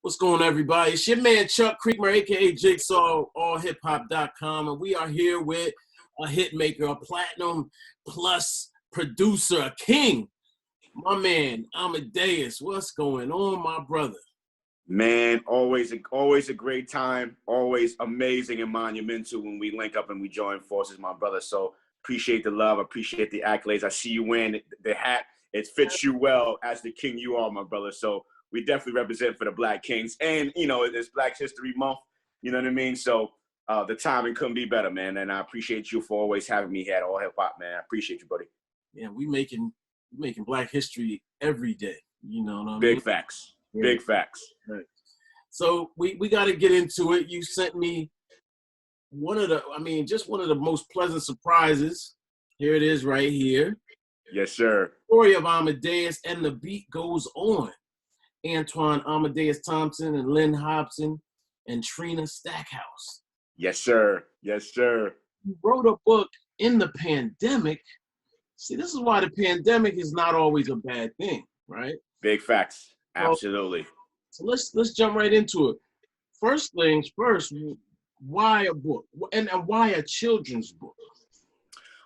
What's going on, everybody? It's your man Chuck Creekmur, aka Jigsaw, allhiphop.com, and we are here with a hit maker, a platinum plus producer, a king, my man Amadeus. What's going on, my brother? Man, always a great time, always amazing and monumental when we link up and we join forces, my brother. So appreciate the love, appreciate the accolades. I see you wearing the hat. It fits you well as the king you are, my brother. So we definitely represent for the Black Kings. And, you know, it's Black History Month, you know what I mean? So the timing couldn't be better, man. And I appreciate you for always having me here at All Hip Hop, man. I appreciate you, buddy. Yeah, we making Black history every day, you know what I mean? Big facts. Yeah. Big facts. Right. So we got to get into it. You sent me just one of the most pleasant surprises. Here it is right here. Yes, sir. Story of Amadeus, and the beat goes on. Antwan, Amadeus Thompson, and Lynn Hobson, and Trina Stackhouse. Yes, sir. Yes, sir. You wrote a book in the pandemic. See, this is why the pandemic is not always a bad thing, right? Big facts. Absolutely. So let's jump right into it. First things first, why a book? And why a children's book?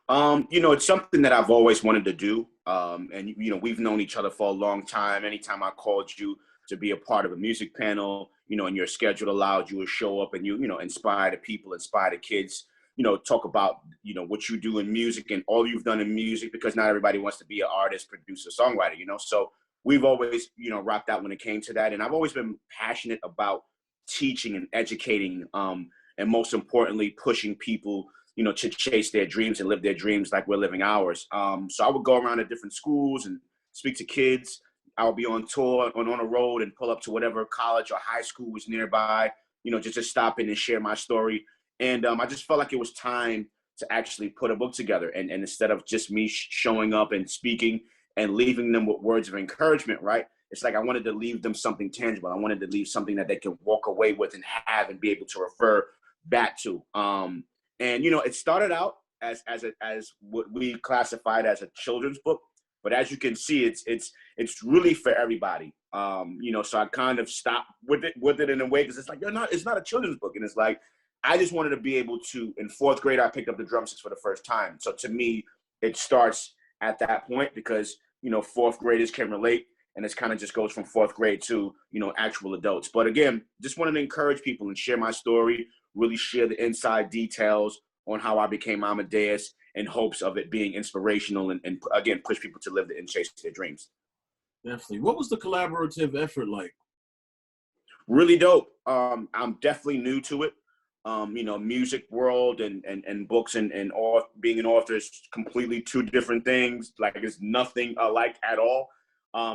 You know, it's something that I've always wanted to do. And, you know, we've known each other for a long time. Anytime I called you to be a part of a music panel, you know, and your schedule allowed you to show up and you know, inspire the people, inspire the kids, you know, talk about, you know, what you do in music and all you've done in music, because not everybody wants to be an artist, producer, songwriter, you know. So we've always, you know, rocked out when it came to that. And I've always been passionate about teaching and educating, and most importantly, pushing people, you know, to chase their dreams and live their dreams like we're living ours. So I would go around to different schools and speak to kids. I would be on tour, on a road, and pull up to whatever college or high school was nearby, you know, just to stop in and share my story. And I just felt like it was time to actually put a book together. And instead of just me showing up and speaking and leaving them with words of encouragement, right? It's like I wanted to leave them something tangible. I wanted to leave something that they can walk away with and have and be able to refer back to. And, you know, it started out as what we classified as a children's book. But as you can see, it's really for everybody. You know, so I kind of stopped with it in a way, because it's like, it's not a children's book. And it's like, I just wanted to be able to, in fourth grade, I picked up the drumsticks for the first time. So to me, it starts at that point, because, you know, fourth graders can relate. And it kind of just goes from fourth grade to, you know, actual adults. But again, just wanted to encourage people and share my story, really share the inside details on how I became Amadeus, in hopes of it being inspirational and again, push people to live and chase their dreams. Definitely. What was the collaborative effort like? Really dope. I'm definitely new to it. You know, music world and books and being an author is completely two different things. Like, it's nothing alike at all.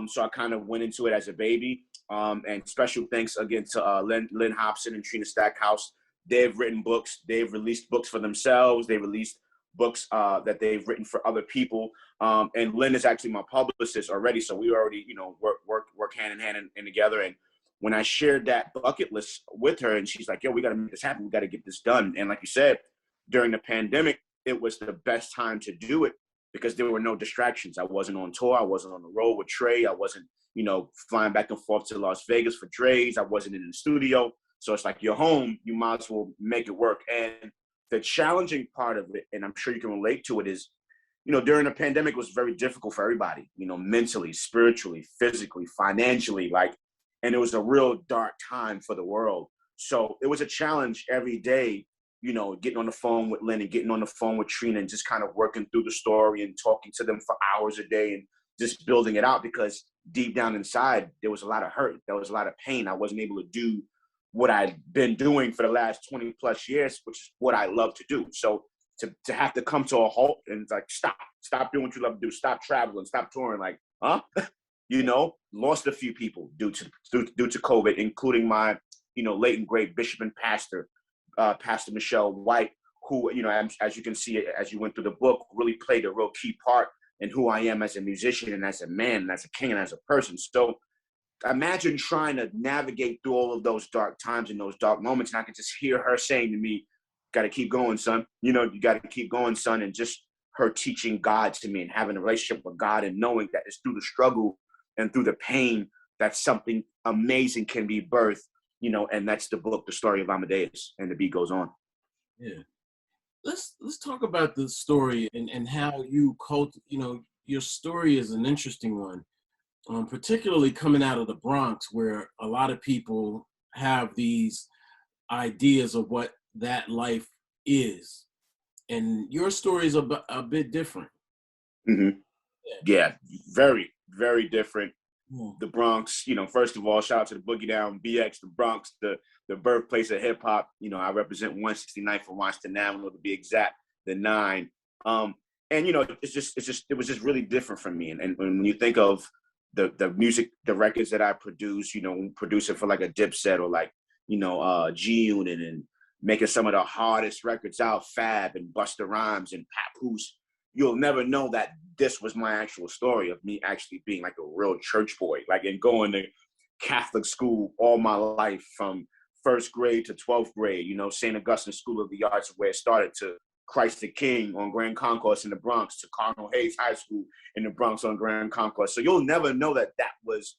So I kind of went into it as a baby. And special thanks again to Lynn Hobson and Trina Stackhouse. They've written books. They've released books for themselves. They released books that they've written for other people. And Lynn is actually my publicist already. So we already, you know, work hand in hand and together. And when I shared that bucket list with her, and she's like, yo, we got to make this happen. We got to get this done. And like you said, during the pandemic, it was the best time to do it, because there were no distractions. I wasn't on tour. I wasn't on the road with Trey. I wasn't, you know, flying back and forth to Las Vegas for Dre's. I wasn't in the studio. So it's like, you're home, you might as well make it work. And the challenging part of it, and I'm sure you can relate to it, is, you know, during the pandemic, it was very difficult for everybody, you know, mentally, spiritually, physically, financially, like, and it was a real dark time for the world. So it was a challenge every day, you know, getting on the phone with Lynn and getting on the phone with Trina and just kind of working through the story and talking to them for hours a day and just building it out, because deep down inside, there was a lot of hurt. There was a lot of pain. I wasn't able to do what I'd been doing for the last 20 plus years, which is what I love to do. So to have to come to a halt and like, stop doing what you love to do, stop traveling, stop touring, like, huh? You know, lost a few people due to COVID, including my, you know, late and great bishop and pastor, Pastor Michelle White, who, you know, as you can see, as you went through the book, really played a real key part in who I am as a musician and as a man and as a king and as a person. So imagine trying to navigate through all of those dark times and those dark moments. And I could just hear her saying to me, got to keep going, son. You know, you got to keep going, son. And just her teaching God to me and having a relationship with God and knowing that it's through the struggle and through the pain that something amazing can be birthed, you know, and that's the book, The Story of Amadeus, and the beat goes on. Yeah. Let's talk about the story and how you your story is an interesting one, particularly coming out of the Bronx, where a lot of people have these ideas of what that life is, and your story is a bit different. Mm-hmm. Yeah, very, very different. Yeah. The Bronx, you know, first of all, shout out to the Boogie Down, BX, the Bronx, the birthplace of hip hop. You know, I represent 169th for Washington Avenue to be exact, the 9. And you know, it was just really different for me. And when you think of the music, the records that I produce, you know, producing for like a Dipset or like, you know, G Unit, and making some of the hardest records out, Fab and Busta Rhymes and Papoose, you'll never know that this was my actual story of me actually being like a real church boy, like, and going to Catholic school all my life from first grade to 12th grade, you know, St. Augustine School of the Arts, where it started, to Christ the King on Grand Concourse in the Bronx, to Cardinal Hayes High School in the Bronx on Grand Concourse. So you'll never know that that was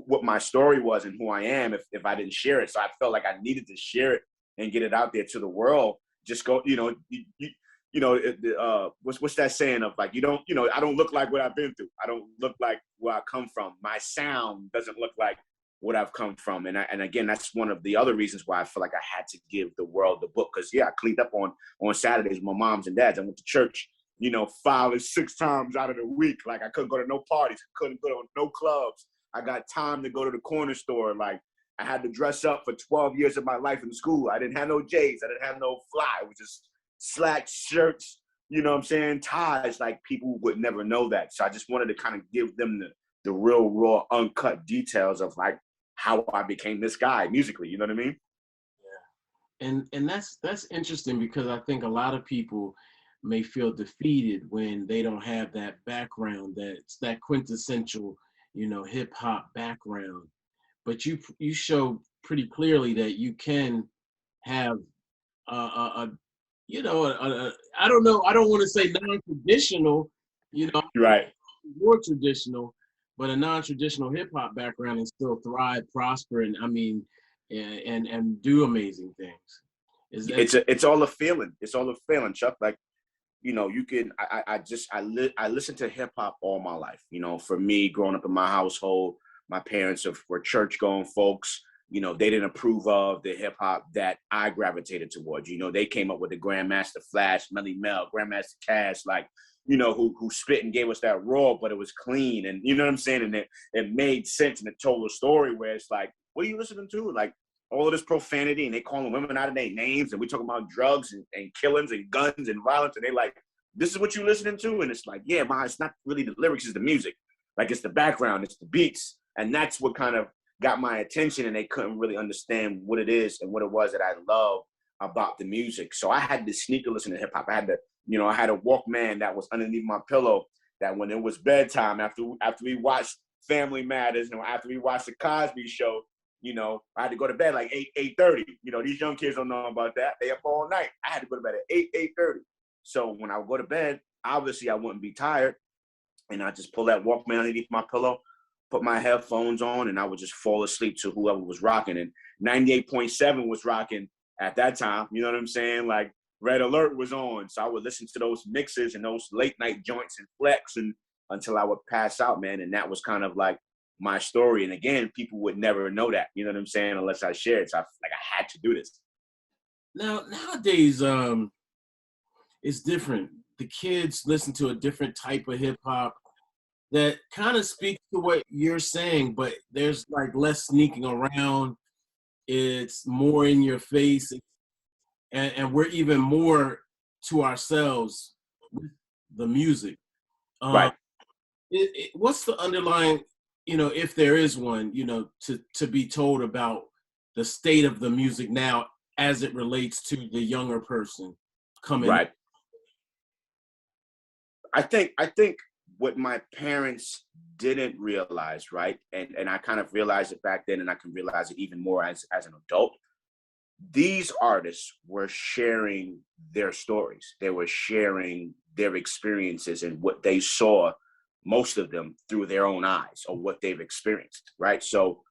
what my story was and who I am if I didn't share it. So I felt like I needed to share it and get it out there to the world. Just go, you know, you know, what's that saying of like, you know, I don't look like what I've been through. I don't look like where I come from. My sound doesn't look like what I've come from. And again, that's one of the other reasons why I feel like I had to give the world the book. Cause yeah, I cleaned up on Saturdays with my moms and dads. I went to church, you know, 5 or 6 times out of the week. Like I couldn't go to no parties, couldn't go to no clubs. I got time to go to the corner store. Like I had to dress up for 12 years of my life in school. I didn't have no J's. I didn't have no fly. It was just slack shirts, you know what I'm saying, ties. Like people would never know that. So I just wanted to kind of give them the real raw, uncut details of like how I became this guy musically, you know what I mean? Yeah. And that's interesting, because I think a lot of people may feel defeated when they don't have that background, that's that quintessential, you know, hip hop background. But you show pretty clearly that you can have a you know, I don't know, I don't want to say non-traditional, you know, Right. more traditional, but a non-traditional hip hop background, and still thrive, prosper, and I mean, and do amazing things. Is that It's all a feeling. It's all a feeling, Chuck. Like, you know, you can, I listened to hip hop all my life. You know, for me, growing up in my household, my parents were church going folks. You know, they didn't approve of the hip hop that I gravitated towards. You know, they came up with the Grandmaster Flash, Melly Mel, Grandmaster Cash, like, you know, who spit and gave us that raw, but it was clean. And you know what I'm saying? And it made sense, and it told a story where it's like, what are you listening to? Like, all of this profanity, and they calling women out of their names, and we talking about drugs and killings and guns and violence, and they like, this is what you listening to? And it's like, yeah, ma, it's not really the lyrics, it's the music. Like, it's the background, it's the beats. And that's what kind of got my attention, and they couldn't really understand what it is and what it was that I love about the music. So I had to sneak to listen to hip hop. I had to, you know, I had a Walkman that was underneath my pillow, that when it was bedtime, after we watched Family Matters, you know, after we watched the Cosby Show, you know, I had to go to bed like 8:30. You know, these young kids don't know about that. They up all night. I had to go to bed at 8:30. So when I would go to bed, obviously I wouldn't be tired, and I just pull that Walkman underneath my pillow, put my headphones on, and I would just fall asleep to whoever was rocking. And 98.7 was rocking at that time. You know what I'm saying? Like, Red Alert was on. So I would listen to those mixes and those late night joints and flex, and until I would pass out, man. And that was kind of like my story. And again, people would never know that, you know what I'm saying, unless I shared. So I had to do this. now nowadays? It's different. The kids listen to a different type of hip hop that kind of speaks to what you're saying, but there's like less sneaking around. It's more in your face, and we're even more to ourselves with the music. Um, Right. what's the underlying, you know, if there is one, you know, to be told about the state of the music now as it relates to the younger person coming? Right. I think what my parents didn't realize, right? And I kind of realized it back then, and I can realize it even more as an adult. These artists were sharing their stories. They were sharing their experiences and what they saw most of them through their own eyes or what they've experienced, right? So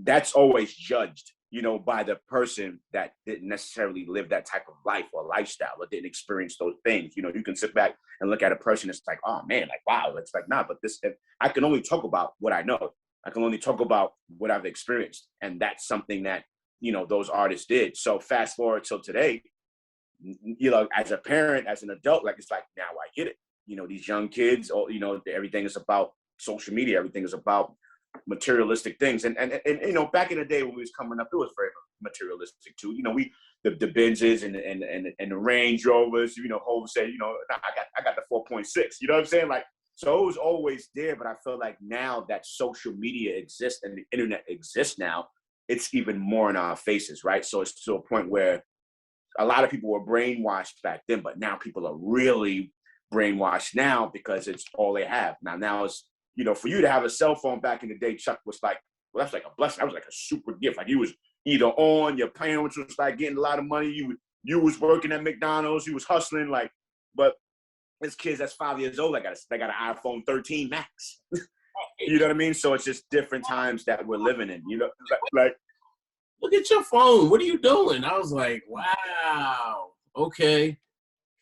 that's always judged, you know, by the person that didn't necessarily live that type of life or lifestyle or didn't experience those things. You know, you can sit back and look at a person, it's like, oh man, like, wow. It's like, nah, but this, I can only talk about what I know. I can only talk about what I've experienced. And that's something that, you know, those artists did. So fast forward till today, you know, as a parent, as an adult, like, it's like, now I get it. You know, these young kids, or, you know, everything is about social media. Everything is about materialistic things. And you know, back in the day when we was coming up, it was very materialistic too. You know, the Benzes and the Range Rovers, you know, Hov said, you know, I got the 4.6, you know what I'm saying? Like, so it was always there, but I feel like now that social media exists and the internet exists now, it's even more in our faces, right? So it's to a point where a lot of people were brainwashed back then, but now people are really brainwashed now because it's all they have. Now it's, you know, for you to have a cell phone back in the day, Chuck, was like, well, that's like a blessing. That was like a super gift. Like, you was either on, your parents was like getting a lot of money, you was working at McDonald's, you was hustling, like, but this kids that's 5 years old, they got an iPhone 13 Max. You know what I mean? So it's just different times that we're living in, you know, like look at your phone. What are you doing? I was like, wow. Okay.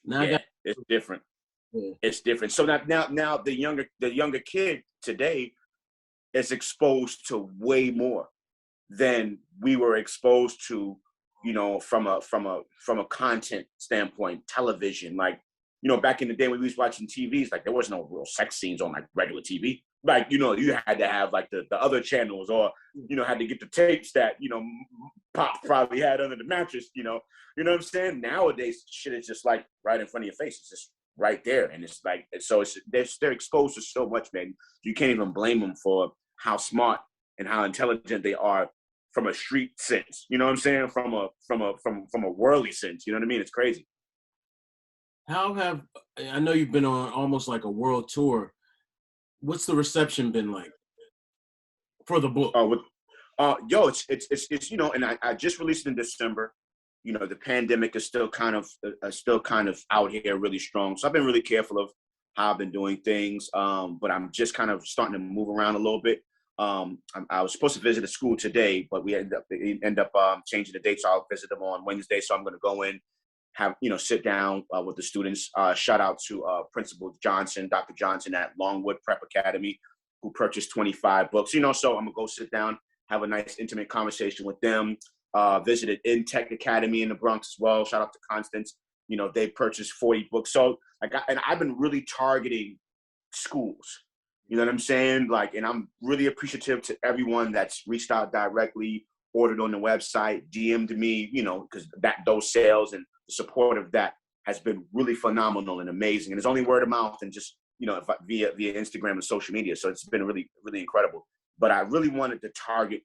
Now yeah, it's different. Yeah. It's different. So now the younger kid today is exposed to way more than we were exposed to, you know, from a content standpoint, television. Like, you know, back in the day when we was watching TVs, like, there was no real sex scenes on like regular TV. Like, you know, you had to have like the other channels, or, you know, had to get the tapes that, you know, Pop probably had under the mattress, you know what I'm saying? Nowadays, shit is just like right in front of your face. It's just right there. And it's like, so they're exposed to so much, man. You can't even blame them for how smart and how intelligent they are from a street sense. You know what I'm saying? From a worldly sense. You know what I mean? It's crazy. I know you've been on almost like a world tour. What's the reception been like for the book? It's you know, and I just released it in December. You know, the pandemic is still kind of out here really strong. So I've been really careful of how I've been doing things. But I'm just kind of starting to move around a little bit. I was supposed to visit a school today, but we end up changing the date. So I'll visit them on Wednesday. So I'm going to go in, have, you know, sit down with the students. Shout out to Principal Johnson, Dr. Johnson at Longwood Prep Academy, who purchased 25 books. You know, so I'm gonna go sit down, have a nice intimate conversation with them. Visited In Tech Academy in the Bronx as well. Shout out to Constance. You know, they purchased 40 books. So and I've been really targeting schools. You know what I'm saying? Like, and I'm really appreciative to everyone that's reached out directly, ordered on the website, DM'd me, you know, because those sales and the support of that has been really phenomenal and amazing. And it's only word of mouth and just, you know, via Instagram and social media. So it's been really, really incredible. But I really wanted to target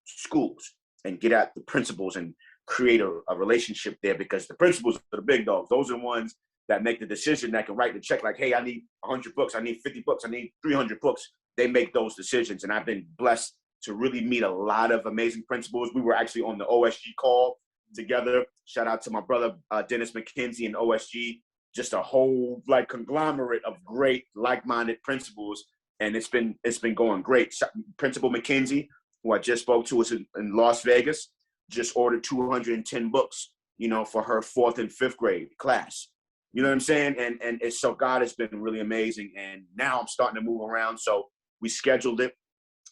schools and get at the principals and create a relationship there, because the principals are the big dogs. Those are the ones that make the decision, that can write the check like, hey, I need 100 books, I need 50 books, I need 300 books. They make those decisions. And I've been blessed to really meet a lot of amazing principals. We were actually on the OSG call together. Shout out to my brother, Dennis McKenzie and OSG, just a whole like conglomerate of great like-minded principals. And it's been going great. Principal McKenzie, who I just spoke to, is in Las Vegas, just ordered 210 books, you know, for her 4th and 5th grade class. You know what I'm saying? And so God has been really amazing. And now I'm starting to move around. So we scheduled it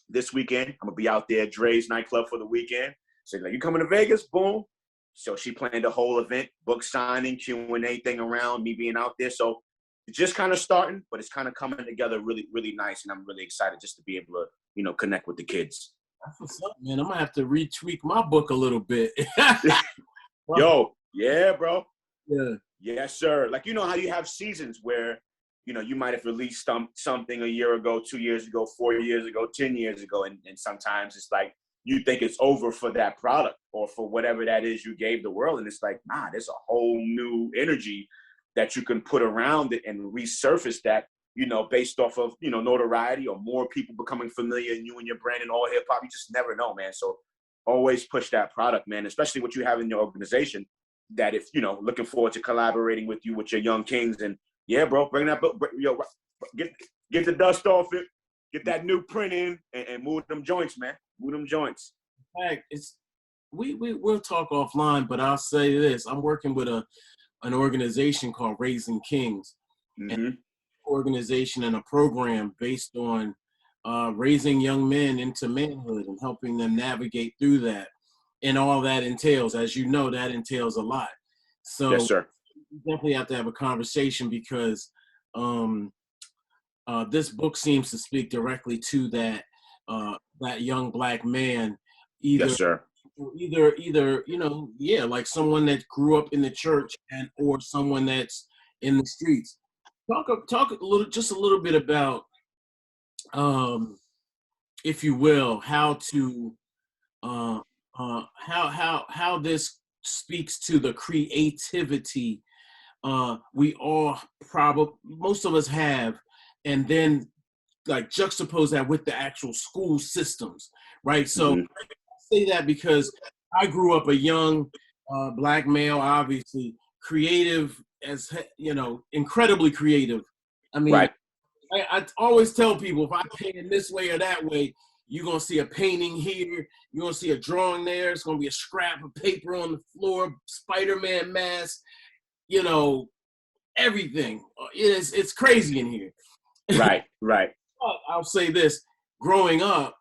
this weekend. I'm gonna be out there, Dre's nightclub, for the weekend. So like, you coming to Vegas? Boom. So she planned a whole event, book signing, Q&A thing around me being out there. So it's just kind of starting, but it's kind of coming together really, really nice. And I'm really excited just to be able to, you know, connect with the kids. That's what's up, man. I'm gonna have to retweak my book a little bit. Yo, yeah, bro. Yeah. Yes, sir. Like, you know how you have seasons where, you know, you might have released something a year ago, 2 years ago, 4 years ago, 10 years ago. And sometimes it's like, you think it's over for that product or for whatever that is you gave the world. And it's like, nah, there's a whole new energy that you can put around it and resurface that, you know, based off of, you know, notoriety or more people becoming familiar in you and your brand and all hip hop. You just never know, man. So always push that product, man, especially what you have in your organization, that if, you know, looking forward to collaborating with you, with your young kings. And yeah, bro, bring that book, get the dust off it, get that new print in, and move them joints, man. Move them joints. In fact, we'll talk offline, but I'll say this: I'm working with an organization called Raising Kings, an organization and a program based on raising young men into manhood and helping them navigate through that, and all that entails. As you know, that entails a lot. So yes, sir. we definitely have to have a conversation because this book seems to speak directly to that young black man, either Yes, sir. like someone that grew up in the church or someone that's in the streets. Talk just a little bit about, if you will, how this speaks to the creativity most of us have, and then like juxtapose that with the actual school systems, right? So I say that because I grew up a young black male, obviously creative, incredibly creative. I mean, right. I always tell people, if I paint in this way or that way, you're going to see a painting here, you're going to see a drawing there, it's going to be a scrap of paper on the floor, Spider-Man mask, everything. It's crazy in here. Right. I'll say this: growing up,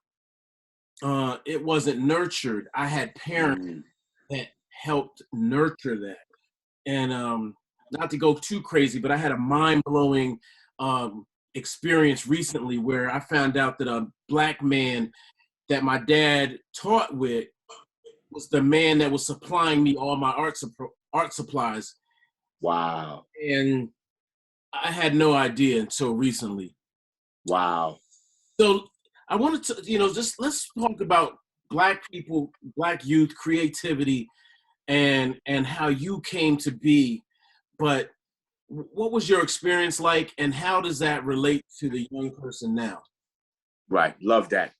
it wasn't nurtured. I had parents that helped nurture that. And not to go too crazy, but I had a mind-blowing experience recently where I found out that a black man that my dad taught with was the man that was supplying me all my art supplies. Wow. And I had no idea until recently. Wow. So I wanted to, just let's talk about black people, black youth, creativity, and how you came to be. But what was your experience like, and how does that relate to the young person now? Right. Love that.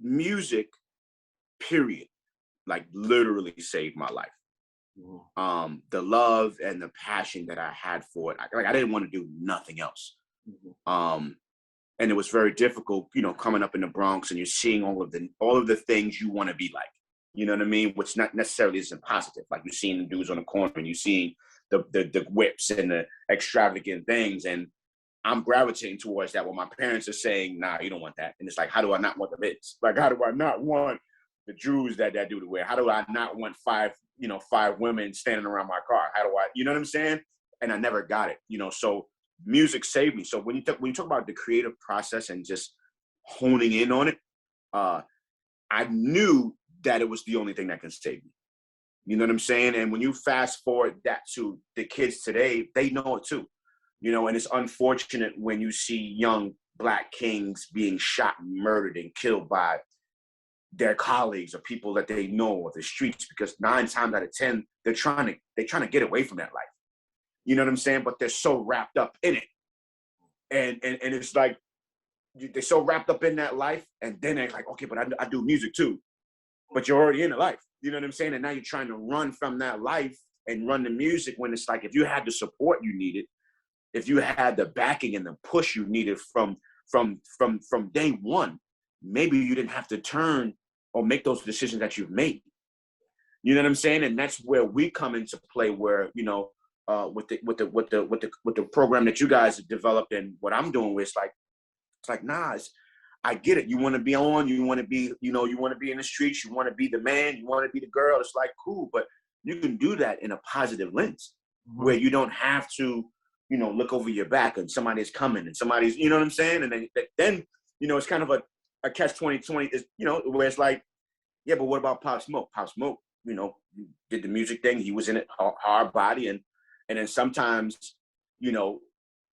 Music, period, like literally saved my life. The love and the passion that I had for it, I didn't want to do nothing else. And it was very difficult, coming up in the Bronx and you're seeing all of the things you want to be like. You know what I mean? Which not necessarily isn't positive. Like you're seeing the dudes on the corner and you're seeing the whips and the extravagant things. And I'm gravitating towards that when my parents are saying, nah, you don't want that. And it's like, how do I not want the bits? Like, how do I not want the Jews that do the wear? How do I not want five women standing around my car? How do I, you know what I'm saying? And I never got it, so music saved me. So when you talk about the creative process and just honing in on it, I knew that it was the only thing that can save me. You know what I'm saying? And when you fast forward that to the kids today, they know it too. And it's unfortunate when you see young black kings being shot and murdered and killed by their colleagues or people that they know or the streets, because 9 times out of 10, they're trying to get away from that life. You know what I'm saying? But they're so wrapped up in it. And it's like, they're so wrapped up in that life. And then they're like, okay, but I do music too. But you're already in the life. You know what I'm saying? And now you're trying to run from that life and run the music, when it's like, if you had the support you needed, if you had the backing and the push you needed from day one, maybe you didn't have to turn or make those decisions that you've made. You know what I'm saying? And that's where we come into play, where, with the program that you guys have developed and what I'm doing with, it's like, nah, I get it. You want to be on, you want to be, you want to be in the streets, you want to be the man, you want to be the girl. It's like, cool, but you can do that in a positive lens, where you don't have to, look over your back and somebody's coming and somebody's, you know what I'm saying? And then it's kind of a catch-20 is, where it's like, yeah, but what about Pop Smoke? Pop Smoke, did the music thing. He was in it, hard body. And then sometimes,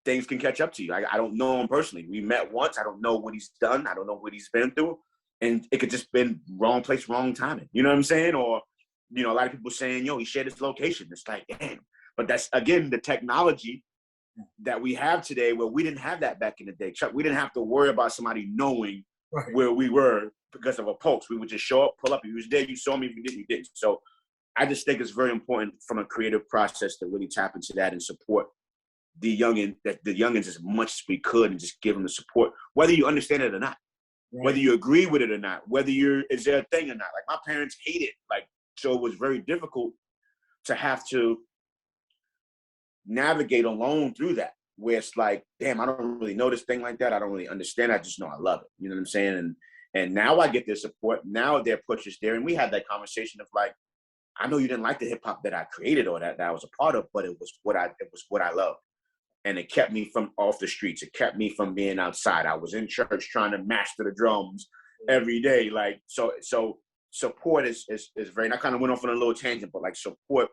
things can catch up to you. I don't know him personally. We met once. I don't know what he's done. I don't know what he's been through. And it could just been wrong place, wrong timing. You know what I'm saying? Or, a lot of people saying, he shared his location. It's like, damn. But that's, again, the technology that we have today, where we didn't have that back in the day. Chuck, we didn't have to worry about somebody knowing where we were because of a post. We would just show up, pull up. If you was there, you saw me. If you didn't, you didn't. So I just think it's very important from a creative process to really tap into that and support the youngins as much as we could and just give them the support, whether you understand it or not, right. Whether you agree with it or not, whether is there a thing or not. Like my parents hate it, like, so it was very difficult to have to navigate alone through that, where it's like, damn, I don't really know this thing like that. I don't really understand. I just know I love it. You know what I'm saying? And now I get their support. Now their push is there. And we had that conversation of like, I know you didn't like the hip hop that I created or that I was a part of, but it was what I loved. And it kept me from off the streets. It kept me from being outside. I was in church trying to master the drums every day. Like, so support is very, and I kind of went off on a little tangent, but like support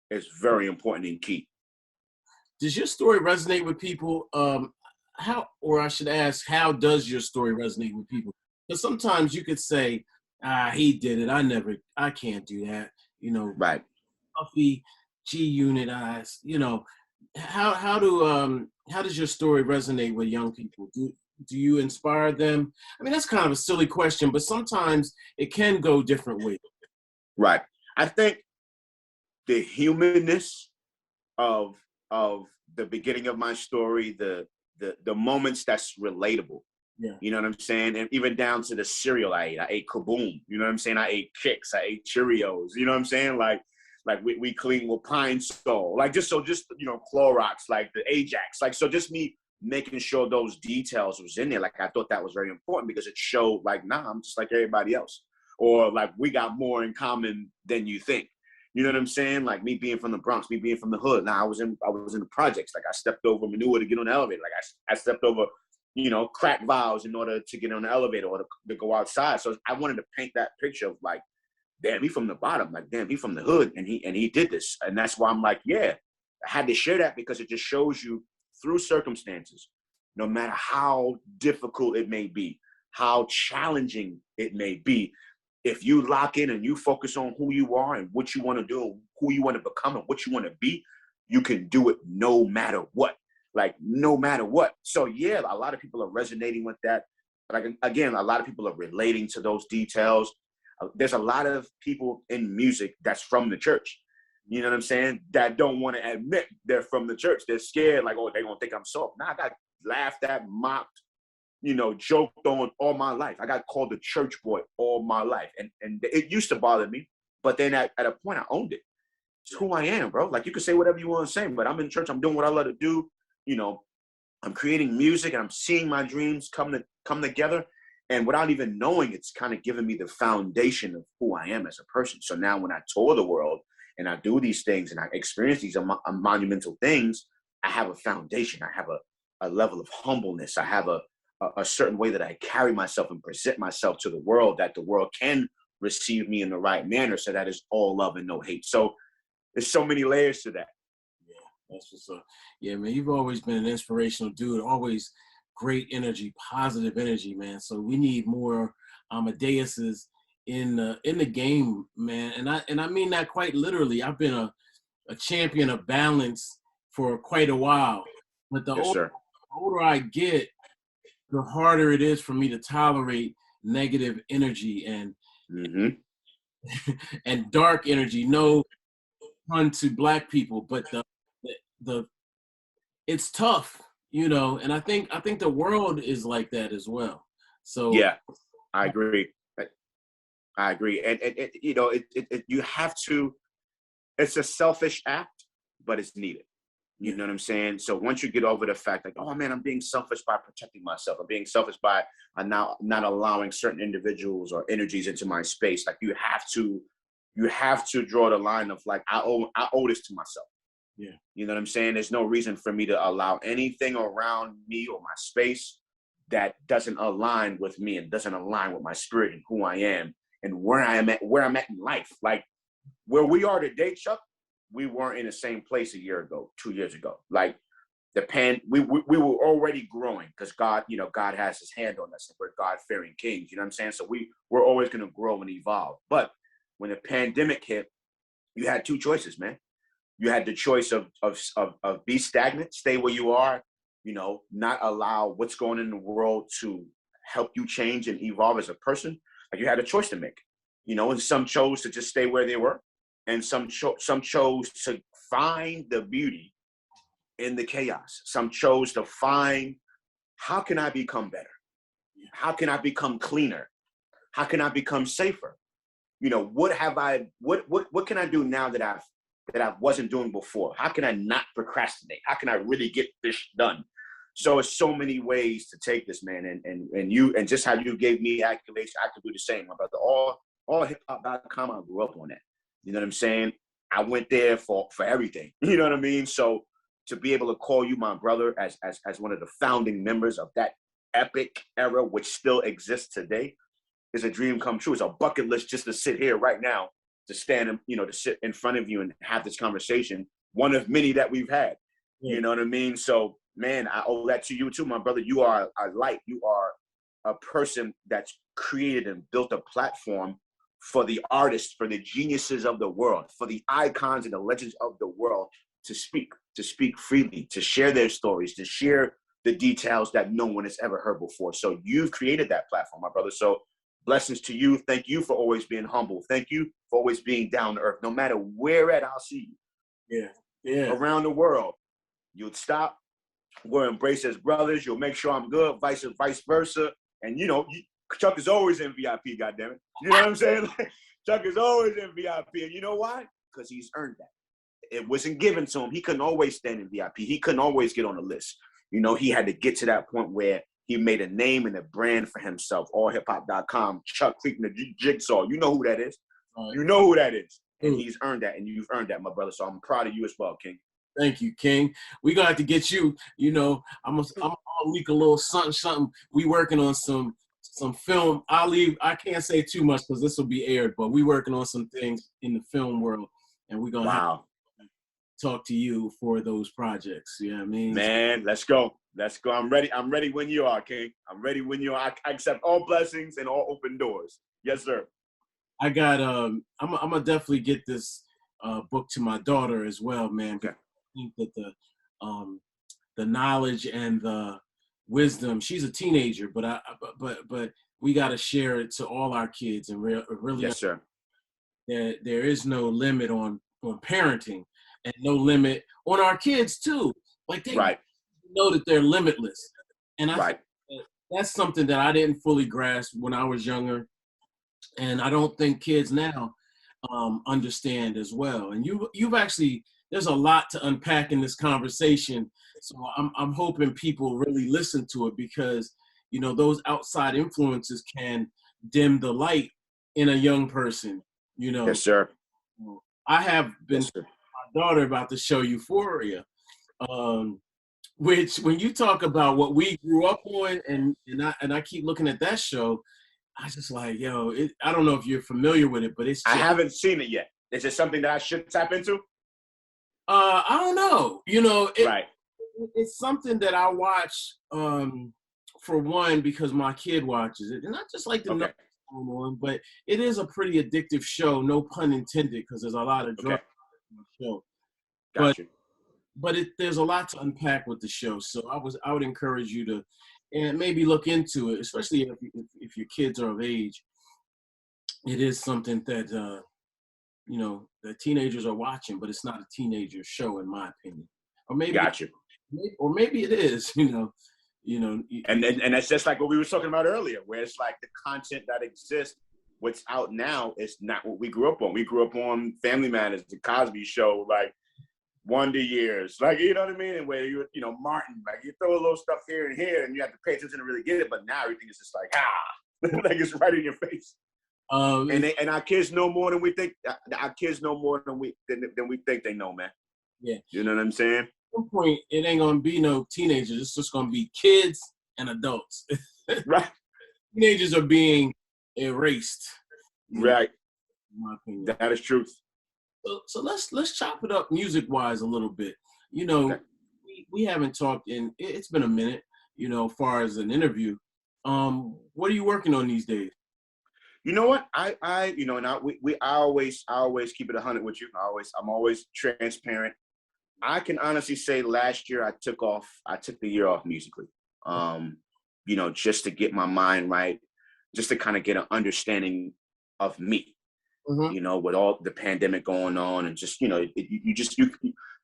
is very important and key. Does your story resonate with people? How does your story resonate with people? Because sometimes you could say, he did it. I can't do that. You know, right. Puffy, G-Unit eyes, you know, how does your story resonate with young people? Do you inspire them? I mean, that's kind of a silly question, but sometimes it can go different ways. Right. I think the humanness of the beginning of my story, the moments that's relatable. Yeah. You know what I'm saying? And even down to the cereal I ate Kaboom. You know what I'm saying? I ate Kix, I ate Cheerios. You know what I'm saying? Like we clean with Pine Sol. Like just you know, Clorox, like the Ajax. Like, so just me making sure those details was in there. Like, I thought that was very important because it showed like, nah, I'm just like everybody else. Or like, we got more in common than you think. You know what I'm saying? Like me being from the Bronx, me being from the hood. Now I was in the projects. Like I stepped over manure to get on the elevator. Like I stepped over, you know, crack vials in order to get on the elevator or to go outside. So I wanted to paint that picture of like, damn, he from the bottom. Like, damn, he from the hood, and he did this. And that's why I'm like, yeah, I had to share that because it just shows you through circumstances, no matter how difficult it may be, how challenging it may be, if you lock in and you focus on who you are and what you want to do, and who you want to become and what you want to be, you can do it no matter what. Like, no matter what. So yeah, a lot of people are resonating with that. But again, a lot of people are relating to those details. There's a lot of people in music that's from the church. You know what I'm saying? That don't want to admit they're from the church. They're scared, like, oh, they're going to think I'm soft. Nah, I got laughed at, mocked, you know, joked on all my life. I got called the church boy all my life. And it used to bother me. But then at a point, I owned it. It's who I am, bro. Like, you can say whatever you want to say, but I'm in church. I'm doing what I love to do. You know, I'm creating music and I'm seeing my dreams come together. And without even knowing, it's kind of given me the foundation of who I am as a person. So now when I tour the world and I do these things and I experience these monumental things, I have a foundation. I have a level of humbleness. I have a certain way that I carry myself and present myself to the world, that the world can receive me in the right manner. So that is all love and no hate. So there's so many layers to that. Yeah, that's what's up. Yeah, man, you've always been an inspirational dude. Always great energy, positive energy, man. So we need more Amadeuses in the game, man. And I mean that quite literally. I've been a champion of balance for quite a while. But the older I get, the harder it is for me to tolerate negative energy and and dark energy. No pun to Black people, but the it's tough. You know, and I think the world is like that as well. So yeah, I agree. And you know, you have to. It's a selfish act, but it's needed. You know what I'm saying? So once you get over the fact, like, oh man, I'm being selfish by protecting myself. I'm being selfish by not allowing certain individuals or energies into my space. Like you have to draw the line of like, I owe this to myself. Yeah. You know what I'm saying? There's no reason for me to allow anything around me or my space that doesn't align with me and doesn't align with my spirit and who I am and where I'm at in life. Like where we are today, Chuck, we weren't in the same place a year ago, 2 years ago. Like we were already growing because God, you know, God has his hand on us and we're God-fearing kings. You know what I'm saying? So we're always going to grow and evolve. But when the pandemic hit, you had two choices, man. You had the choice of be stagnant, stay where you are, you know, not allow what's going on in the world to help you change and evolve as a person. Like you had a choice to make, you know, and some chose to just stay where they were. And some chose to find the beauty in the chaos. Some chose to find, how can I become better? How can I become cleaner? How can I become safer? You know, what can I do now that I wasn't doing before? How can I not procrastinate? How can I really get this done? So it's so many ways to take this, man. And you, and just how you gave me accolades, I could do the same, my brother. All hiphop.com, I grew up on that. You know what I'm saying? I went there for everything. You know what I mean? So to be able to call you my brother as one of the founding members of that epic era, which still exists today, is a dream come true. It's a bucket list just to sit here right now, to stand and, to sit in front of you and have this conversation. One of many that we've had. Yeah. You know what I mean? So, man, I owe that to you too, my brother. You are a light. You are a person that's created and built a platform for the artists, for the geniuses of the world, for the icons and the legends of the world to speak freely, to share their stories, to share the details that no one has ever heard before. So you've created that platform, my brother. So blessings to you. Thank you for always being humble. Thank you for always being down to earth. No matter where at, I'll see you. Yeah. Around the world. You'll stop. We'll embrace as brothers. You'll make sure I'm good, vice versa. And Chuck is always in VIP, goddammit. You know what I'm saying? Chuck is always in VIP. And you know why? Because he's earned that. It wasn't given to him. He couldn't always stand in VIP. He couldn't always get on the list. He had to get to that point where he made a name and a brand for himself. Allhiphop.com, Chuck, Creekmur, Jigsaw. You know who that is. You know who that is. And he's earned that, and you've earned that, my brother. So I'm proud of you as well, King. Thank you, King. We gonna have to get you. I'm gonna leak a little something. We working on some film. I can't say too much because this will be aired, but we working on some things in the film world, and we're gonna have to talk to you for those projects. You know what I mean? Man, let's go. I'm ready when you are, King. I'm ready when you are. I accept all blessings and all open doors. Yes, sir. I got I'm gonna definitely get this book to my daughter as well, man. Okay. I think that the knowledge and the wisdom, she's a teenager, but we got to share it to all our kids and really. Yes, sir. There is no limit on parenting, and no limit on our kids too. Like they know that they're limitless, and I think that's something that I didn't fully grasp when I was younger, and I don't think kids now understand as well. And you've actually, there's a lot to unpack in this conversation, so I'm hoping people really listen to it, because those outside influences can dim the light in a young person. Yes, sir. I have been my daughter about to show Euphoria, which when you talk about what we grew up on, and I keep looking at that show, I just like, I don't know if you're familiar with it, but it's. I haven't seen it yet. Is it something that I should tap into? I don't know. It's something that I watch for one because my kid watches it, and I just like to know what's going on. But it is a pretty addictive show, no pun intended, because there's a lot of drugs in the show. Gotcha. But there's a lot to unpack with the show, so I would encourage you to, and maybe look into it, especially if your kids are of age. It is something that the teenagers are watching, but it's not a teenager show, in my opinion. Or maybe maybe it is. And that's just like what we were talking about earlier, where it's like the content that exists, what's out now is not what we grew up on. We grew up on Family Matters, The Cosby Show, like Wonder Years, like, you know what I mean? And where Martin, like you throw a little stuff here and here and you have to pay attention to really get it, but now everything is just like, like it's right in your face. And our kids know more than we think. Our kids know more than we think they know, man. Yeah. You know what I'm saying? At some point, it ain't gonna be no teenagers. It's just gonna be kids and adults. Right. Teenagers are being erased. Right. In my opinion. That is truth. So let's chop it up music wise a little bit. We haven't talked it's been a minute. As far as an interview. What are you working on these days? You know what? I always keep it 100 with you. I'm always transparent. I can honestly say last year I took the year off musically. Just to get my mind right, just to kind of get an understanding of me. Mm-hmm. you know, with all the pandemic going on, and just, you know, you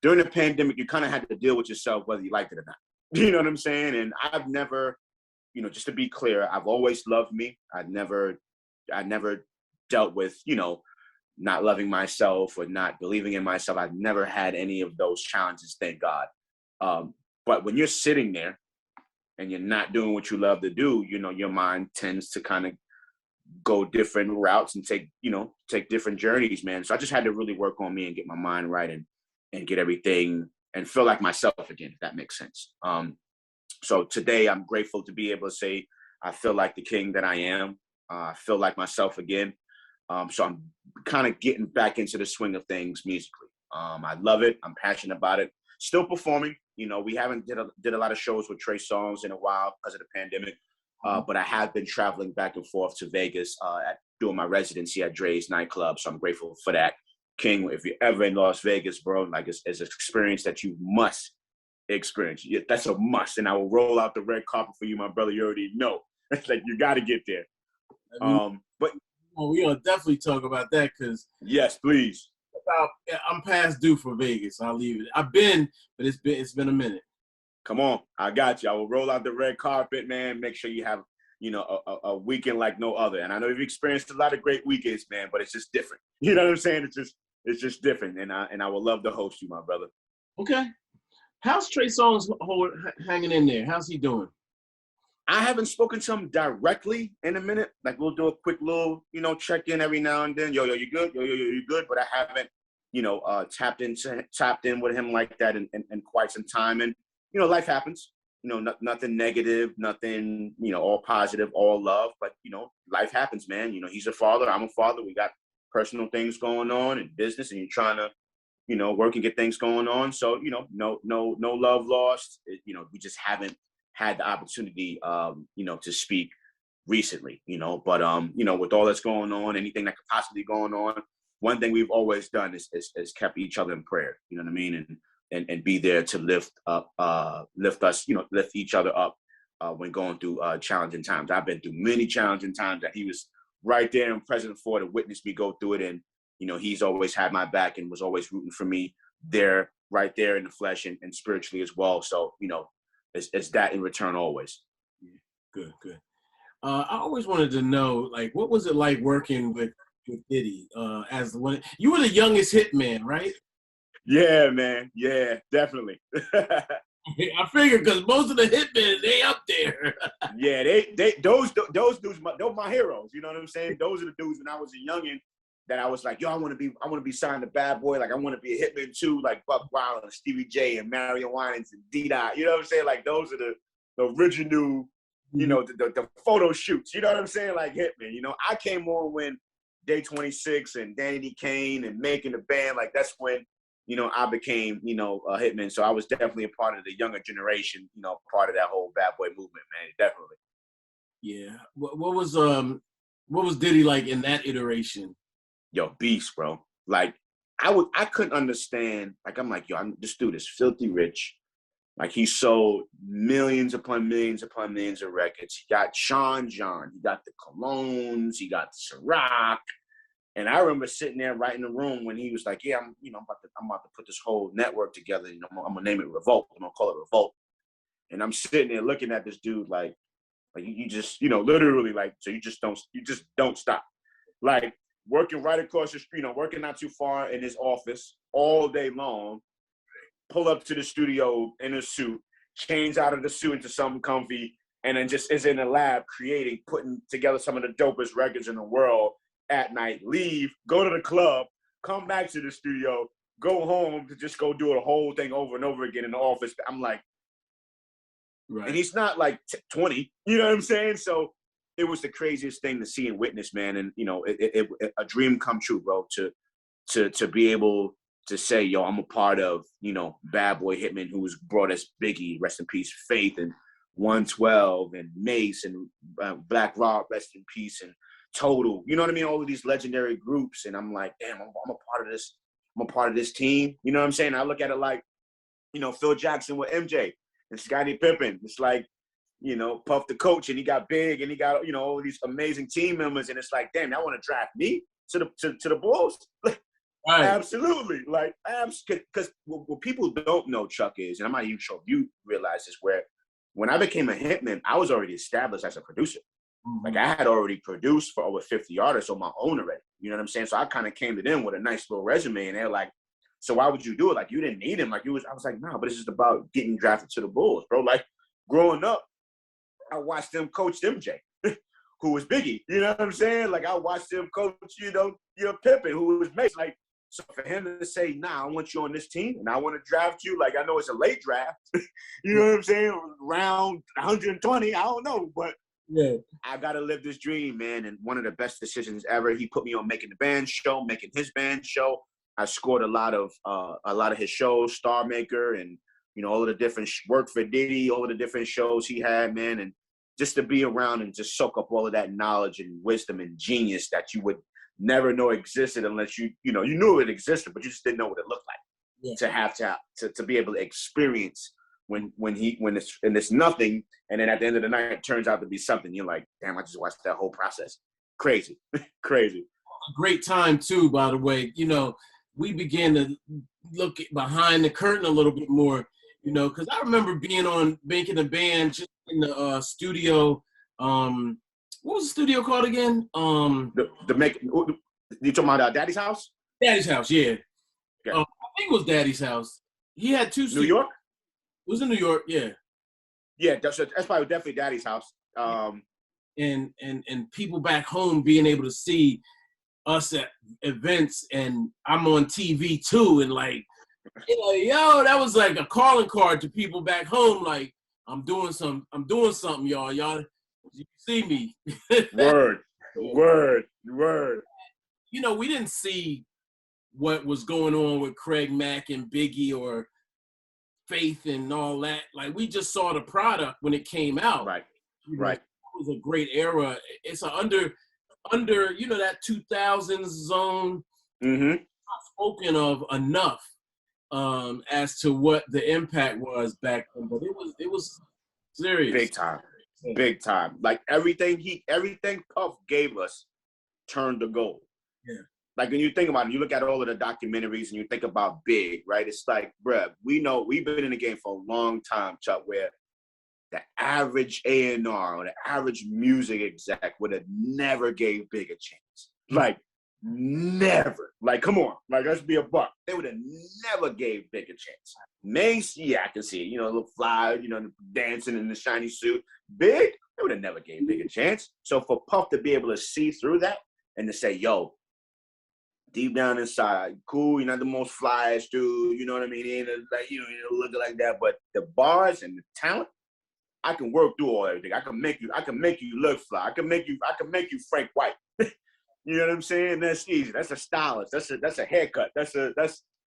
during the pandemic, you kind of had to deal with yourself whether you liked it or not. You know what I'm saying? And I've never, you know, just to be clear, I've always loved me. I never dealt with, you know, not loving myself or not believing in myself. I've never had any of those challenges, thank God. But when you're sitting there and you're not doing what you love to do, you know, your mind tends to kind of go different routes and take different journeys, man. So I just had to really work on me and get my mind right, and get everything and feel like myself again, if that makes sense. So today I'm grateful to be able to say I feel like the king that I am. I feel like myself again. So I'm kind of getting back into the swing of things musically. I love it. I'm passionate about it. Still performing. You know, we haven't did a lot of shows with Trey Songz in a while because of the pandemic. But I have been traveling back and forth to Vegas doing my residency at Dre's nightclub. So I'm grateful for that. King, if you're ever in Las Vegas, bro, like it's an experience that you must experience. That's a must. And I will roll out the red carpet for you, my brother. You already know. It's like you got to get there. But we're gonna definitely talk about that because yes, please. I'm past due for Vegas. I'll leave it. I've been, but it's been a minute. Come on, I got you. I will roll out the red carpet, man. Make sure you have, you know, a weekend like no other. And I know you've experienced a lot of great weekends, man, but it's just different. You know what I'm saying? It's just different. And I would love to host you, my brother. Okay. How's Trey Songz hanging in there? How's he doing? I haven't spoken to him directly in a minute. Like we'll do a quick little, you know, check in every now and then. Yo, you good? Yo, you good? But I haven't, you know, tapped in with him like that in quite some time. And you know, life happens. You know, nothing negative, nothing, you know, all positive, all love. But you know, life happens, man. You know, he's a father. I'm a father. We got personal things going on in business, and you're trying to, you know, work and get things going on. So you know, no love lost. You know, we just haven't had the opportunity, you know, to speak recently, you know, but, you know, with all that's going on, anything that could possibly be going on, one thing we've always done is kept each other in prayer, you know what I mean? And be there to lift us, you know, lift each other up when going through challenging times. I've been through many challenging times that he was right there and present for to witness me go through it. And, you know, he's always had my back and was always rooting for me there, right there in the flesh and spiritually as well. So, you know, it's that in return always. Yeah, good. I always wanted to know, like, what was it like working with Diddy as the one? You were the youngest hitman, right? Yeah, man. Yeah, definitely. I figured because most of the hitmen, they up there. Yeah, those dudes, those my heroes. You know what I'm saying? Those are the dudes when I was a youngin' that I was like, yo, I want to be signed to Bad Boy. Like, I want to be a hitman too, like Buck Wild and Stevie J and Marion Winans and D-Dot. You know what I'm saying? Like, those are the original, you know, the photo shoots. You know what I'm saying? Like hitman. You know, I came on when Day 26 and Danny D. Kane and making the band. Like, that's when, you know, I became, you know, a hitman. So I was definitely a part of the younger generation, you know, part of that whole Bad Boy movement, man. Definitely. Yeah. What was Diddy like in that iteration? Yo, beast, bro. Like, I couldn't understand. Like, I'm like, yo, this dude is filthy rich. Like, he sold millions upon millions upon millions of records. He got Sean John. He got the colognes. He got the Ciroc. And I remember sitting there right in the room when he was like, yeah, I'm about to put this whole network together. You know, I'm gonna name it Revolt. I'm gonna call it Revolt. And I'm sitting there looking at this dude like you just, you know, literally like, so you just don't stop. Like, working right across the street, I'm working not too far in his office all day long, pull up to the studio in a suit, change out of the suit into something comfy, and then just is in the lab creating, putting together some of the dopest records in the world at night, leave, go to the club, come back to the studio, go home to just go do the whole thing over and over again in the office. I'm like, right. And he's not like 20, you know what I'm saying? So it was the craziest thing to see and witness, man. And, you know, it a dream come true, bro, to be able to say, yo, I'm a part of, you know, Bad Boy Hitman, who's brought us Biggie, rest in peace, Faith, and 112, and Mace, and Black Rob, rest in peace, and Total. You know what I mean? All of these legendary groups. And I'm like, damn, I'm a part of this. I'm a part of this team. You know what I'm saying? I look at it like, you know, Phil Jackson with MJ and Scottie Pippen. It's like, you know, Puff the coach, and he got big, and he got, you know, all these amazing team members, and it's like, damn, y'all want to draft me? to the Bulls? Right. Absolutely. Like, because what people don't know, Chuck, is, and I'm not even sure if you realize this, where when I became a hitman, I was already established as a producer. Mm-hmm. Like, I had already produced for over 50 artists on my own already. You know what I'm saying? So I kind of came to them with a nice little resume, and they're like, so why would you do it? Like, you didn't need him. Like, I was like, no, but it's just about getting drafted to the Bulls, bro. Like, growing up, I watched them coach MJ, who was Biggie. You know what I'm saying? Like, I watched them coach, Pippen, who was Mace. Like, so for him to say, nah, I want you on this team, and I want to draft you, like, I know it's a late draft. You know what I'm saying? Round 120, I don't know, but yeah, I got to live this dream, man. And one of the best decisions ever. He put me on making the band show, making his band show. I scored a lot of his shows, Star Maker, and all of the different work for Diddy, all of the different shows he had, man. And just to be around and just soak up all of that knowledge and wisdom and genius that you would never know existed unless you knew it existed, but you just didn't know what it looked like. Yeah. To be able to experience when it's nothing, and then at the end of the night it turns out to be something. You're like, damn, I just watched that whole process. Crazy. Crazy. A great time too, by the way. We began to look behind the curtain a little bit more, because I remember making a band just in the studio. What was the studio called again? You talking about Daddy's house? Daddy's house, yeah. I think it was Daddy's house. He had two studios. New York? It was in New York, yeah. Yeah, that's probably definitely Daddy's house. And people back home being able to see us at events, and I'm on TV too, and like, yo, that was like a calling card to people back home. Like, I'm doing something, y'all. You see me. Word. We didn't see what was going on with Craig Mack and Biggie or Faith and all that. Like, we just saw the product when it came out. Right. It was a great era. It's under that 2000s zone. Mm-hmm. Not spoken of enough as to what the impact was back then, but it was serious. Big time. Like, everything Puff gave us turned to gold. Yeah. Like, when you think about it, you look at all of the documentaries and you think about Big, right? It's like, bruh, we know we've been in the game for a long time, Chuck, where the average A&R or the average music exec would have never gave Big a chance. Like, never. Like, come on. Like, let's be a buck. They would have never gave Big a chance. Mace, yeah, I can see it. A little fly, dancing in the shiny suit. Big, they would have never gave Big a chance. So for Puff to be able to see through that and to say, yo, deep down inside, cool, you're not the most flyest dude, you know what I mean? He ain't like, looking like that, but the bars and the talent, I can work through all everything. I can make you look fly. I can make you Frank White. You know what I'm saying? That's easy. That's a stylist. That's a haircut. That's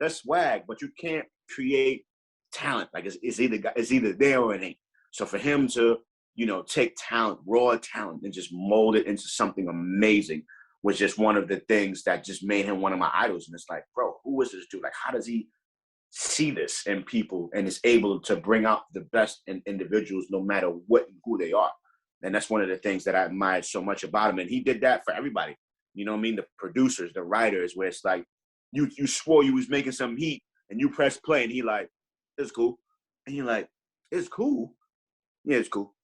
swag. But you can't create talent. Like, it's either there or it ain't. So for him to take talent, raw talent, and just mold it into something amazing was just one of the things that just made him one of my idols. And it's like, bro, who is this dude? Like, how does he see this in people and is able to bring out the best in individuals no matter what and who they are? And that's one of the things that I admired so much about him. And he did that for everybody. You know what I mean? The producers, the writers, where it's like, you swore you was making some heat and you press play and he like, it's cool. And you're like, it's cool? Yeah, it's cool.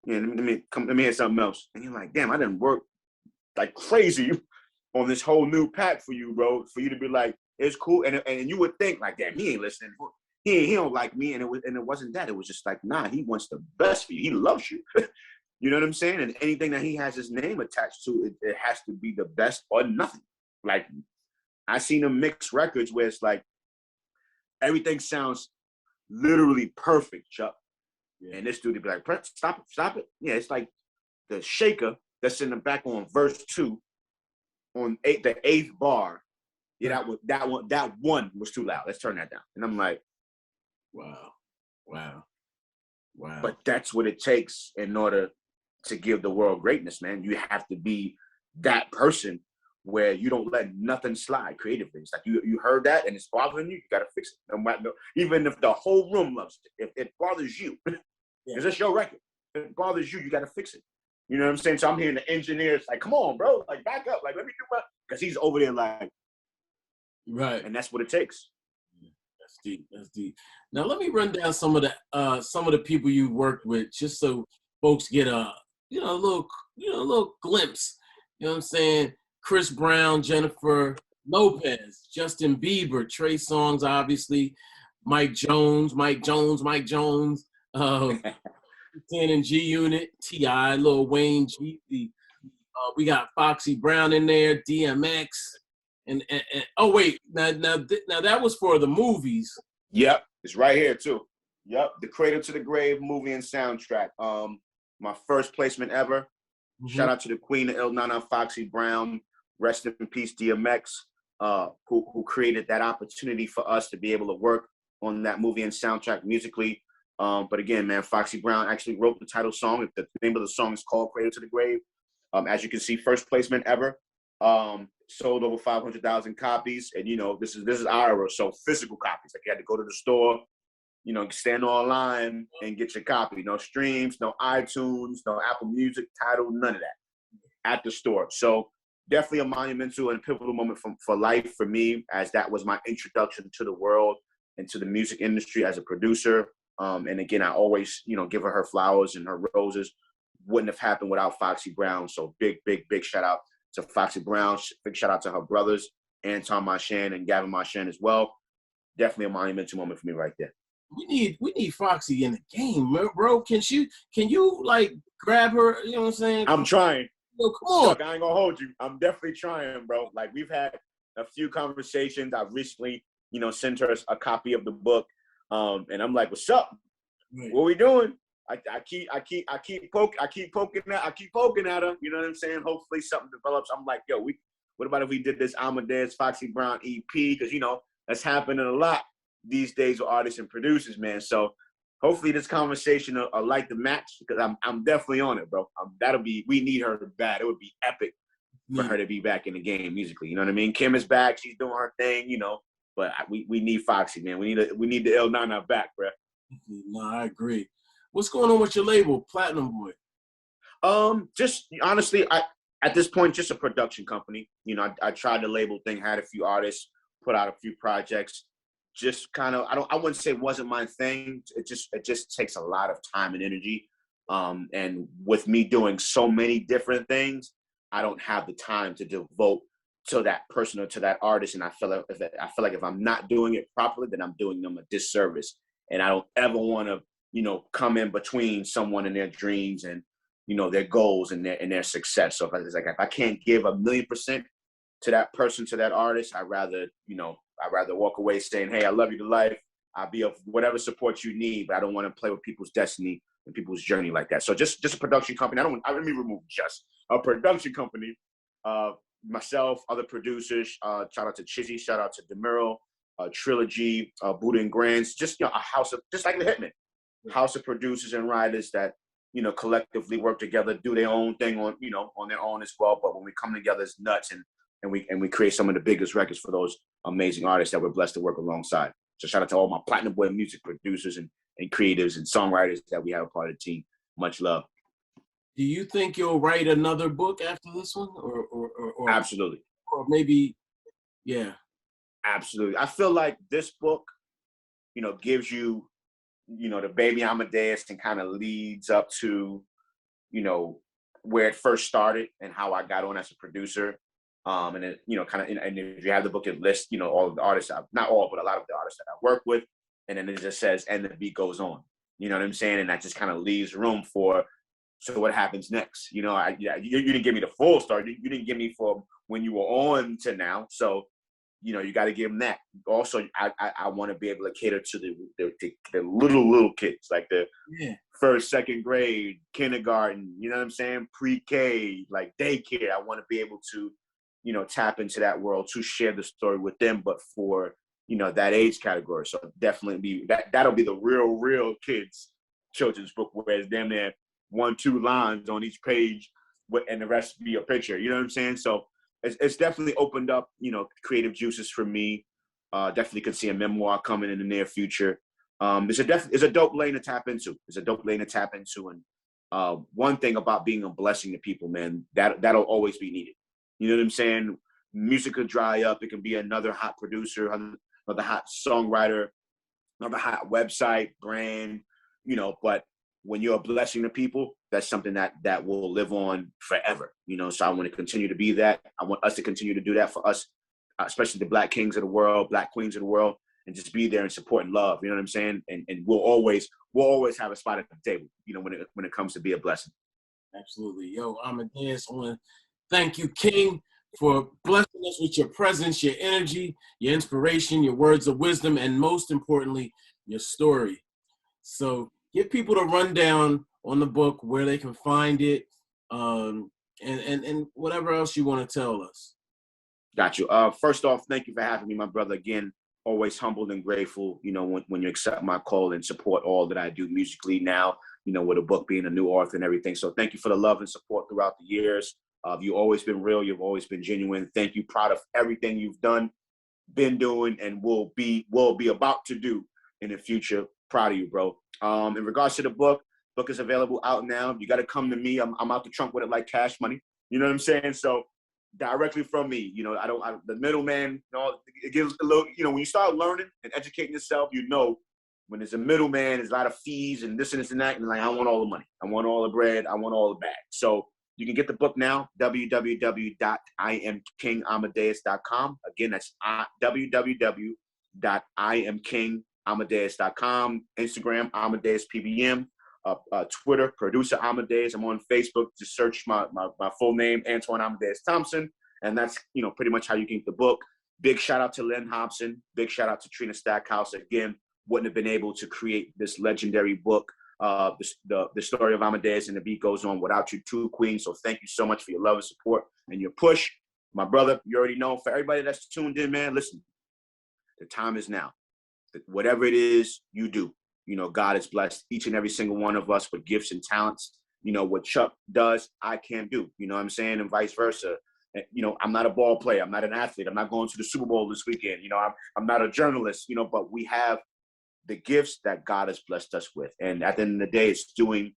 Yeah, let me hear something else. And you're like, damn, I didn't work like crazy on this whole new pack for you, bro, for you to be like, it's cool. And you would think like, damn, he ain't listening. He don't like me. And it wasn't that. It was just like, nah, he wants the best for you. He loves you. You know what I'm saying? And anything that he has his name attached to, it has to be the best or nothing. Like, I seen him mix records where it's like, everything sounds literally perfect, Chuck. Yeah. And this dude would be like, stop it. Yeah, it's like the shaker that's in the back on verse 2 on the 8th bar. Yeah, that one was too loud. Let's turn that down. And I'm like, wow. But that's what it takes in order to give the world greatness, man. You have to be that person where you don't let nothing slide creatively. It's like you heard that and it's bothering you gotta fix it. No matter, even if the whole room loves it, if it bothers you, it's just your record. If it bothers you, you gotta fix it. You know what I'm saying? So I'm hearing the engineers like, come on, bro, like back up, like let me do because he's over there like, right. And that's what it takes. That's deep. That's deep. Now let me run down some of the people you worked with, just so folks get a little glimpse. You know what I'm saying? Chris Brown, Jennifer Lopez, Justin Bieber, Trey Songz, obviously, Mike Jones, 10 and G Unit, T.I., Lil Wayne, Jeezy. We got Foxy Brown in there, DMX, and oh wait, now that was for the movies. Yep, it's right here too. Yep, the Cradle to the Grave movie and soundtrack. My first placement ever. Mm-hmm. Shout out to the Queen of Il Nana, Foxy Brown. Rest in peace, DMX, who created that opportunity for us to be able to work on that movie and soundtrack musically. But again, man, Foxy Brown actually wrote the title song. The name of the song is called Cradle to the Grave. As you can see, first placement ever. Sold over 500,000 copies. And, this is our era, so physical copies. Like you had to go to the store, stand online and get your copy. No streams, no iTunes, no Apple Music, Tidal, none of that at the store. So definitely a monumental and pivotal moment for life for me, as that was my introduction to the world and to the music industry as a producer. And again, I always, give her flowers and her roses. Wouldn't have happened without Foxy Brown. So big shout out to Foxy Brown. Big shout out to her brothers, Antwan Marchand and Gavin Marchand as well. Definitely a monumental moment for me right there. We need Foxy in the game, bro. Can you like grab her? You know what I'm saying? I'm trying. Yo, come on. Chuck, I ain't gonna hold you. I'm definitely trying, bro. Like we've had a few conversations. I recently, sent her a copy of the book. And I'm like, what's up? Right. What we doing? I keep poking at her. You know what I'm saying? Hopefully something develops. I'm like, yo, what about if we did this Amadeus Foxy Brown EP? Because that's happening a lot these days with artists and producers, man. So hopefully this conversation will light the match, because I'm definitely on it, bro. We need her bad. It would be epic for her to be back in the game musically. You know what I mean? Kim is back. She's doing her thing, but we need Foxy, man. We need the Il Nana back, bro. No, I agree. What's going on with your label, Platinum Boy? Just honestly, at this point, just a production company. I tried the label thing, had a few artists, put out a few projects. Just kind of, I wouldn't say it wasn't my thing. It just takes a lot of time and energy. And with me doing so many different things, I don't have the time to devote to that person or to that artist. And I feel like if I'm not doing it properly, then I'm doing them a disservice. And I don't ever want to, come in between someone and their dreams and, their goals and their success. So if I can't give 1,000,000% to that person, to that artist, I'd rather walk away saying, hey, I love you to life. I'll be of whatever support you need, but I don't want to play with people's destiny and people's journey like that. So just a production company. Let me remove just a production company. Myself, other producers, shout out to Chizzy, shout out to DeMuro, Trilogy, Buddha and Grants, just a house of, just like the Hitmen, house of producers and writers that collectively work together, do their own thing on their own as well. But when we come together, it's nuts, and we create some of the biggest records for those amazing artists that we're blessed to work alongside. So shout out to all my Platinum Boy music producers and creatives and songwriters that we have a part of the team. Much love. Do you think you'll write another book after this one, or absolutely, or maybe, yeah, absolutely? I feel like this book, gives you, the baby Amadeus and kind of leads up to, where it first started and how I got on as a producer. And it, kind of, and if you have the book, it lists, all of the artists, not all, but a lot of the artists that I work with, and then it just says, and the beat goes on. You know what I'm saying? And that just kind of leaves room for. So what happens next? You didn't give me the full story. You didn't give me from when you were on to now. So, you got to give them that. Also, I want to be able to cater to the little kids, like the first, second grade, kindergarten. You know what I'm saying? Pre-K, like daycare. I want to be able to, tap into that world to share the story with them, but for that age category. So definitely that'll be the real kids children's book, where it's damn near 1-2 lines on each page, and the rest be a picture. You know what I'm saying? So it's definitely opened up, creative juices for me. Definitely could see a memoir coming in the near future. It's a dope lane to tap into. And one thing about being a blessing to people, man, that'll always be needed. You know what I'm saying? music could dry up. It can be another hot producer, another hot songwriter, another hot website, brand, you know, but when you're a blessing to people, that's something that will live on forever, you know. So I want to continue to be that. I want us to continue to do that for us, especially the Black kings of the world, Black queens of the world, and just be there and support and love. You know what I'm saying? And we'll always have a spot at the table, you know, when it comes to be a blessing. Absolutely. Yo, Amadeus, I want to thank you, King, for blessing us with your presence, your energy, your inspiration, your words of wisdom, and most importantly, your story. So give people the rundown on the book, where they can find it, and whatever else you want to tell us. Got you. First off, thank you for having me, my brother. Again, always humbled and grateful, you know, when you accept my call and support all that I do musically now, you know, with a book, being a new author and everything. So thank you for the love and support throughout the years. You've always been real. You've always been genuine. Thank you. Proud of everything you've done, been doing, and will be about to do in the future. Proud of you, bro. In regards to the book is available out now. You got to come to me. I'm out the trunk with it like cash money. You know what I'm saying? So directly from me, you know, the middleman, you know, it gives a little, you know, when you start learning and educating yourself, you know, when there's a middleman, there's a lot of fees and this and this and that. And like, I want all the money. I want all the bread. I want all the bag. So you can get the book now, www.imkingamadeus.com. Again, that's www.imkingamadeus.com. Instagram, Amadeus PBM. Twitter, producer Amadeus. I'm on Facebook. Just search my full name, Antwan Amadeus Thompson. And that's, you know, pretty much how you can get the book. Big shout out to Lynn Hobson. Big shout out to Trina Stackhouse. Again, wouldn't have been able to create this legendary book, the story of Amadeus and the beat goes on, without you two queens. So thank you so much for your love and support and your push. My brother, you already know. For everybody that's tuned in, man, listen, the time is now. Whatever it is you do, you know, God has blessed each and every single one of us with gifts and talents. You know, what Chuck does, I can't do. You know what I'm saying? And vice versa. You know, I'm not a ball player. I'm not an athlete. I'm not going to the Super Bowl this weekend. You know, I'm not a journalist, you know, but we have the gifts that God has blessed us with. And at the end of the day, it's doing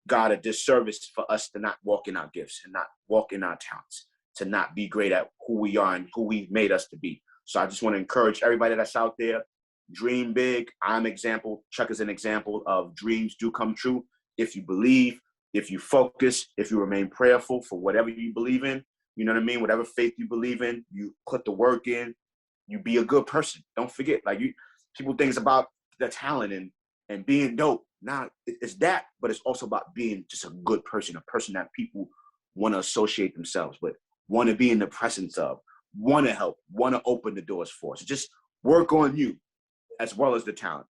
God a disservice for us to not walk in our gifts and not walk in our talents, to not be great at who we are and who we made us to be. So I just want to encourage everybody that's out there, dream big. I'm an example. Chuck is an example of dreams do come true. If you believe, if you focus, if you remain prayerful for whatever you believe in, you know what I mean? Whatever faith you believe in, you put the work in, you be a good person. Don't forget, like, people think it's about the talent and being dope. Nah, it's that, but it's also about being just a good person, a person that people want to associate themselves with, want to be in the presence of, want to help, want to open the doors for. So just work on you as well as the talent.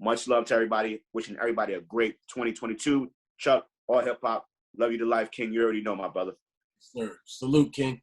Much love to everybody. Wishing everybody a great 2022. Chuck, all hip hop. Love you to life, King. You already know, my brother. Sir, salute, King.